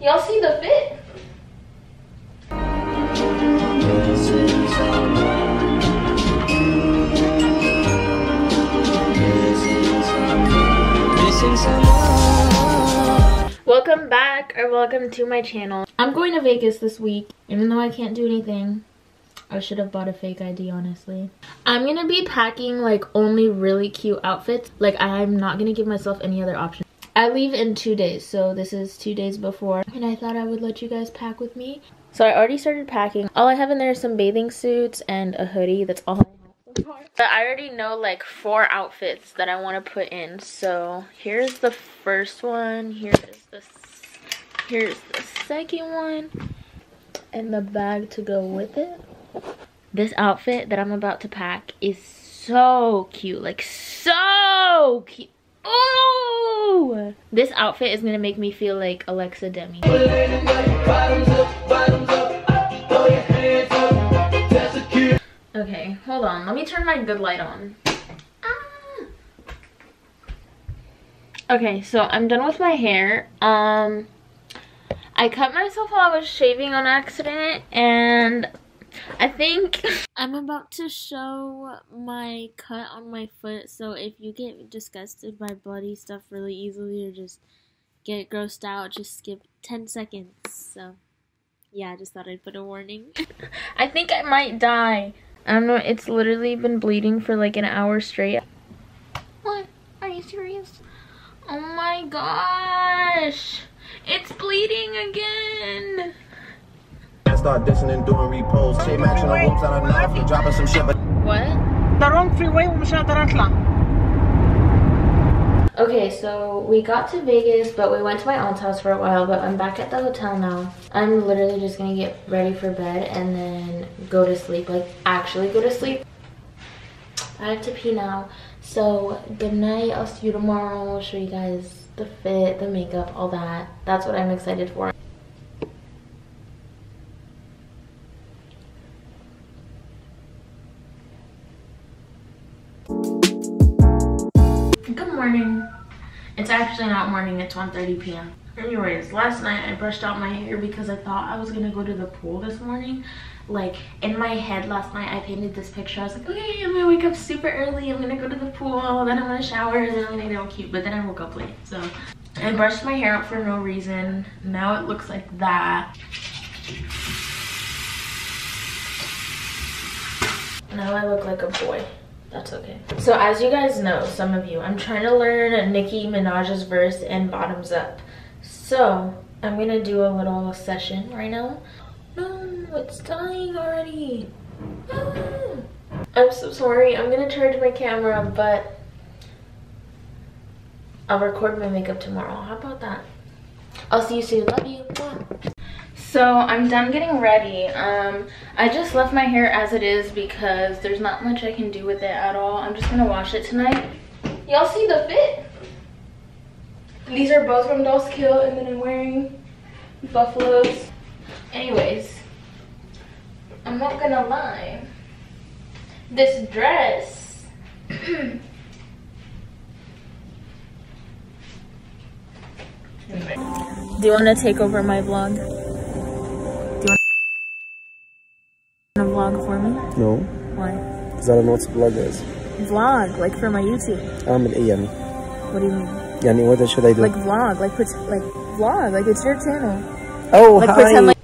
Y'all see the fit? Welcome back, or welcome to my channel. I'm going to Vegas this week. Even though I can't do anything, I should have bought a fake ID, honestly. I'm gonna be packing like only really cute outfits. Like, I'm not gonna give myself any other option. I leave in 2 days, so this is 2 days before, and I thought I would let you guys pack with me. So I already started packing. All I have in there is some bathing suits and a hoodie. That's all I have so far. But I already know like 4 outfits that I want to put in. So here's the first one. Here's the second one, and the bag to go with it. This outfit that I'm about to pack is so cute, like so cute. Oh, this outfit is gonna make me feel like Alexa Demi. Okay, hold on, let me turn my good light on. Okay, so I'm done with my hair. I cut myself while I was shaving on accident, and I think I'm about to show my cut on my foot. So if you get disgusted by bloody stuff really easily or just get grossed out, just skip 10 seconds. So yeah, I just thought I'd put a warning. I think I might die. I don't know, it's literally been bleeding for like an hour straight. What? Are you serious? Oh my gosh! It's bleeding again! Start dissing and doing reposts. She matching the whoops on her knife and dropping some shit. What? The wrong freeway ومش هقدر اطلع. Okay, so we got to Vegas, but we went to my aunt's house for a while, but I'm back at the hotel now. I'm literally just gonna get ready for bed and then go to sleep, like actually go to sleep. I have to pee now, so good night. I'll see you tomorrow. I'll show you guys the fit, the makeup, all that. That's what I'm excited for. Good morning. It's actually not morning, it's 1:30 p.m. Anyways, last night I brushed out my hair because I thought I was gonna go to the pool this morning. Like, in my head last night I painted this picture. I was like, okay, I'm gonna wake up super early, I'm gonna go to the pool, then I'm gonna shower, and then I'm gonna get all cute. But then I woke up late, so I brushed my hair out for no reason. Now it looks like that. Now I look like a boy. That's okay. So as you guys know, some of you, I'm trying to learn Nicki Minaj's verse and Bottoms Up. So I'm gonna do a little session right now. No, it's dying already. I'm so sorry. I'm gonna charge my camera, but I'll record my makeup tomorrow. How about that? I'll see you soon. Love you. Mwah. So I'm done getting ready. I just left my hair as it is because there's not much I can do with it at all. I'm just gonna wash it tonight. Y'all see the fit? These are both from Dolls Kill, and then I'm wearing Buffalo's. Anyways, I'm not gonna lie. This dress do you want to take over my vlog? A vlog for me? No. Why? Because I don't know what vlog is. Vlog, like for my YouTube. يعني. What do you mean? يعني what should I do? Like vlog, like vlog, like it's your channel. Oh, like hi. Pretend like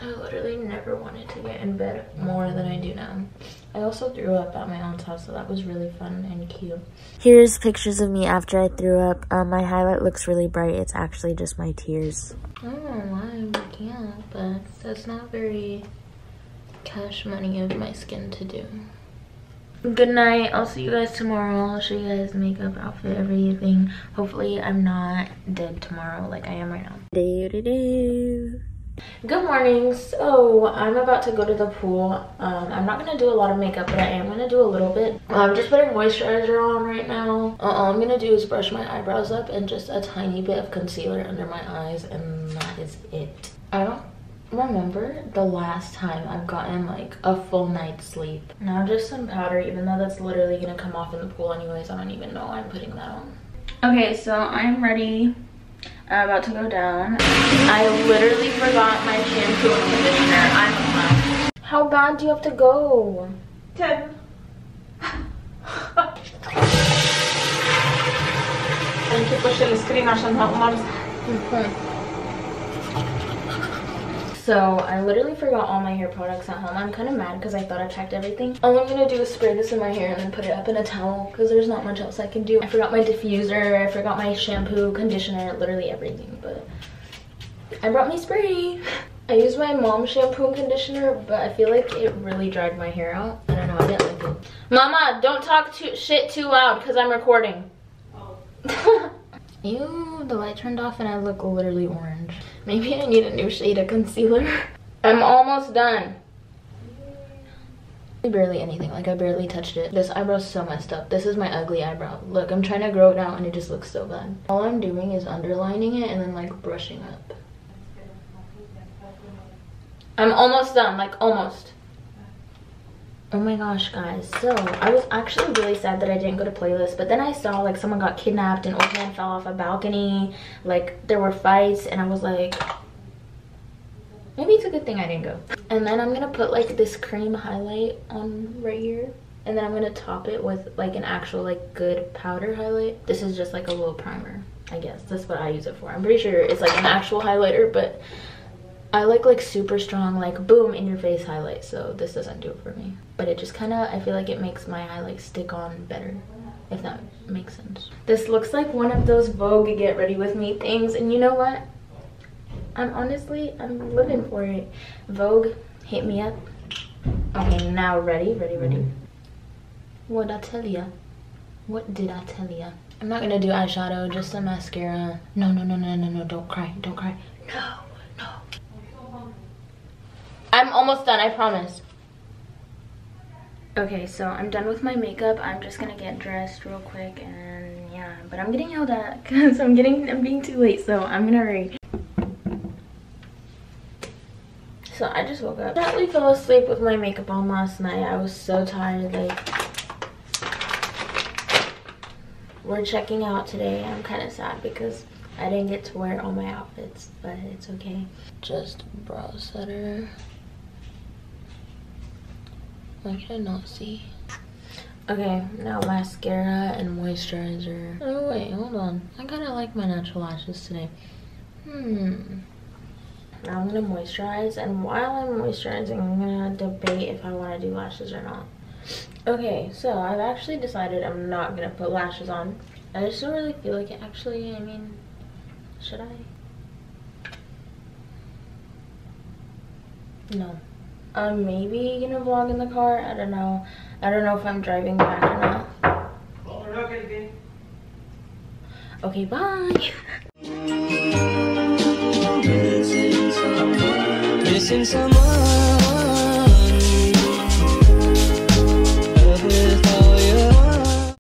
I literally never wanted to get in bed more than I do now. I also threw up at my aunt's house, so that was really fun and cute. Here's pictures of me after I threw up. My highlight looks really bright. It's actually just my tears. I don't know why I can't, but that's not very cash money of my skin to do. Good night. I'll see you guys tomorrow. I'll show you guys makeup, outfit, everything. Hopefully I'm not dead tomorrow like I am right now. Good morning. So I'm about to go to the pool. I'm not gonna do a lot of makeup, but I am gonna do a little bit. I'm just putting moisturizer on right now. All I'm gonna do is brush my eyebrows up and just a tiny bit of concealer under my eyes, and that is it. I don't Remember the last time I've gotten like a full night's sleep? Now just some powder, even though that's literally gonna come off in the pool anyways. I don't even know why I'm putting that on. Okay, so I'm ready. I'm about to go down. I literally forgot my shampoo and conditioner. I'm a mess. How bad do you have to go? 10. انت push السكرين عشان هقوم So I literally forgot all my hair products at home. I'm kind of mad because I thought I checked everything. All I'm gonna do is spray this in my hair and then put it up in a towel because there's not much else I can do. I forgot my diffuser, I forgot my shampoo, conditioner, literally everything, but I brought my spray. I used my mom's shampoo and conditioner, but I feel like it really dried my hair out. I don't know, I didn't like it. Mama, don't talk shit too loud because I'm recording. Oh. Ew, the light turned off and I look literally orange. Maybe I need a new shade of concealer. I'm almost done. Barely anything, like I barely touched it. This eyebrow's so messed up. This is my ugly eyebrow. Look, I'm trying to grow it out and it just looks so bad. All I'm doing is underlining it and then like brushing up. I'm almost done, like almost. Oh my gosh, guys, so I was actually really sad that I didn't go to Playlist, but then I saw like someone got kidnapped and old man fell off a balcony, like there were fights, and I was like, maybe it's a good thing I didn't go. And then I'm gonna put like this cream highlight on right here, and then I'm gonna top it with like an actual like good powder highlight. This is just like a little primer, I guess. That's what I use it for. I'm pretty sure it's like an actual highlighter, but I like super strong, like boom in your face highlight, so this doesn't do it for me. But it just kind of, I feel like it makes my highlight stick on better, if that makes sense. This looks like one of those Vogue get ready with me things, and you know what? I'm living for it. Vogue, hit me up. Okay, now ready. What'd I tell ya? What did I tell ya? I'm not gonna do eyeshadow, just some mascara. No, don't cry. No. I'm almost done, I promise. Okay, so I'm done with my makeup. I'm just gonna get dressed real quick and yeah, but I'm getting yelled at because I'm being too late, so I'm gonna hurry. So I just woke up. I actually fell asleep with my makeup on last night. I was so tired. Like, we're checking out today. I'm kind of sad because I didn't get to wear all my outfits, but it's okay. Just brow setter. Why can I not see? Okay, now mascara and moisturizer. Oh wait, hold on. I kind of like my natural lashes today. Now I'm gonna moisturize, and while I'm moisturizing, I'm gonna debate if I want to do lashes or not. Okay, so I've actually decided I'm not gonna put lashes on. I just don't really feel like it. Actually, I mean, should I? No. I'm maybe gonna vlog in the car. I don't know. I don't know if I'm driving back or not. Okay, bye. Missing someone.